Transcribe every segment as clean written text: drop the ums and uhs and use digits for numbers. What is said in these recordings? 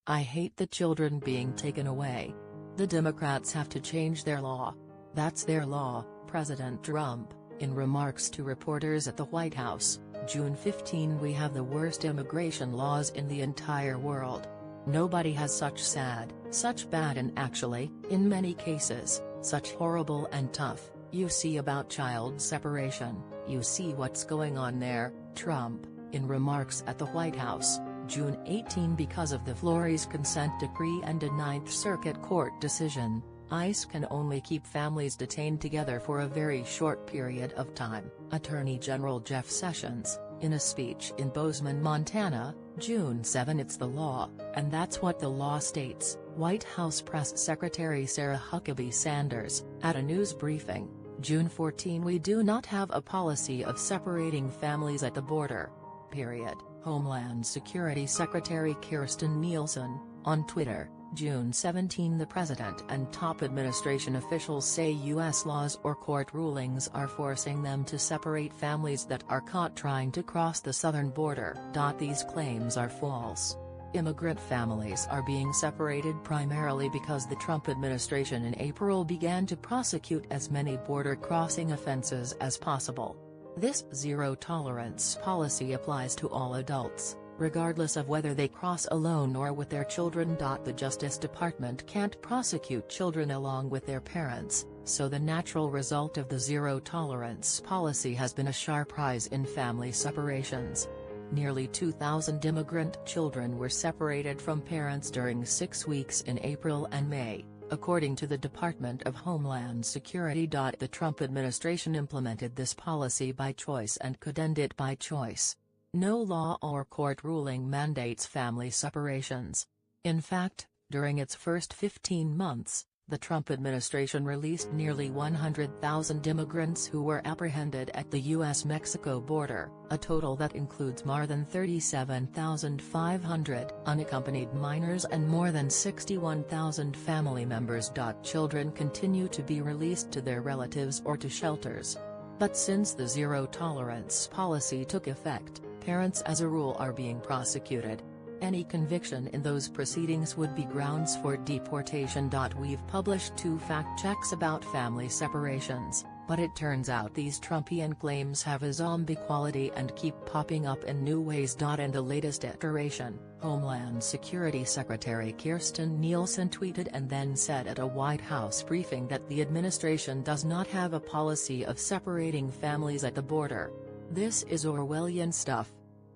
I hate the children being taken away. The Democrats have to change their law. That's their law, President Trump, in remarks to reporters at the White House, June 15. We have the worst immigration laws in the entire world. Nobody has such bad and actually, in many cases, such horrible and tough. You see about child separation, you see what's going on there, Trump, in remarks at the White House, June 18. Because of the Flores consent decree and a Ninth Circuit Court decision, ICE can only keep families detained together for a very short period of time, Attorney General Jeff Sessions, in a speech in Bozeman, Montana, June 7. It's the law, and that's what the law states, White House Press Secretary Sarah Huckabee Sanders, at a news briefing, June 14. We do not have a policy of separating families at the border. Period. Homeland Security Secretary Kirstjen Nielsen, on Twitter, June 17. The president and top administration officials say U.S. laws or court rulings are forcing them to separate families that are caught trying to cross the southern border. These claims are false. Immigrant families are being separated primarily because the Trump administration in April began to prosecute as many border crossing offenses as possible. This zero-tolerance policy applies to all adults, regardless of whether they cross alone or with their children. The Justice Department can't prosecute children along with their parents, so the natural result of the zero-tolerance policy has been a sharp rise in family separations. Nearly 2,000 immigrant children were separated from parents during 6 weeks in April and May, according to the Department of Homeland Security. The Trump administration implemented this policy by choice and could end it by choice. No law or court ruling mandates family separations. In fact, during its first 15 months, the Trump administration released nearly 100,000 immigrants who were apprehended at the U.S.-Mexico border, a total that includes more than 37,500 unaccompanied minors and more than 61,000 family members. Children continue to be released to their relatives or to shelters. But since the zero-tolerance policy took effect, parents as a rule are being prosecuted. Any conviction in those proceedings would be grounds for deportation. We've published 2 fact checks about family separations, but it turns out these Trumpian claims have a zombie quality and keep popping up in new ways. In the latest iteration, Homeland Security Secretary Kirstjen Nielsen tweeted and then said at a White House briefing that the administration does not have a policy of separating families at the border. This is Orwellian stuff.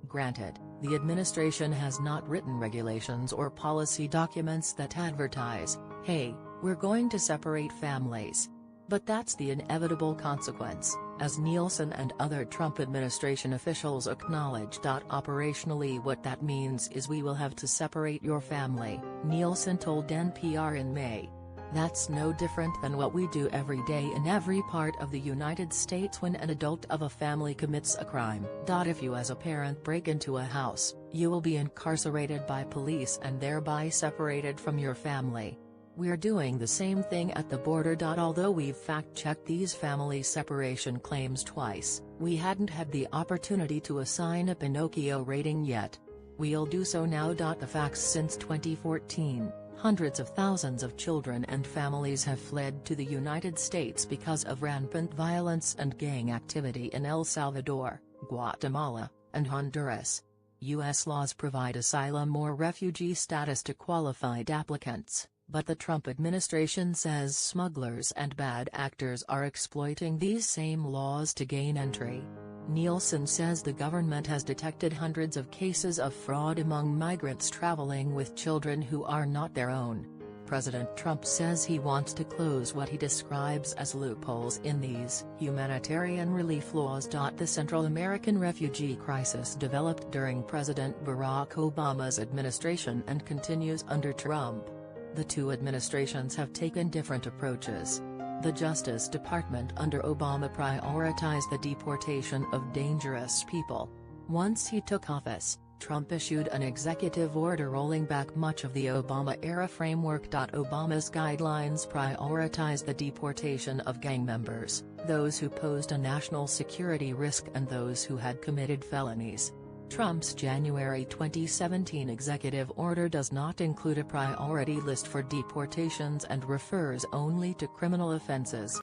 Granted, the administration has not written regulations or policy documents that advertise, "Hey, we're going to separate families." But that's the inevitable consequence, as Nielsen and other Trump administration officials acknowledge. Operationally, what that means is we will have to separate your family, Nielsen told NPR in May. That's no different than what we do every day in every part of the United States when an adult of a family commits a crime. If you as a parent break into a house, you will be incarcerated by police and thereby separated from your family. We're doing the same thing at the border. Although we've fact-checked these family separation claims twice, we hadn't had the opportunity to assign a Pinocchio rating yet. We'll do so now. The facts: since 2014. Hundreds of thousands of children and families have fled to the United States because of rampant violence and gang activity in El Salvador, Guatemala, and Honduras. U.S. laws provide asylum or refugee status to qualified applicants, but the Trump administration says smugglers and bad actors are exploiting these same laws to gain entry. Nielsen says the government has detected hundreds of cases of fraud among migrants traveling with children who are not their own. President Trump says he wants to close what he describes as loopholes in these humanitarian relief laws. The Central American refugee crisis developed during President Barack Obama's administration and continues under Trump. The two administrations have taken different approaches. The Justice Department under Obama prioritized the deportation of dangerous people. Once he took office, Trump issued an executive order rolling back much of the Obama-era framework. Obama's guidelines prioritized the deportation of gang members, those who posed a national security risk and those who had committed felonies. Trump's January 2017 executive order does not include a priority list for deportations and refers only to criminal offenses.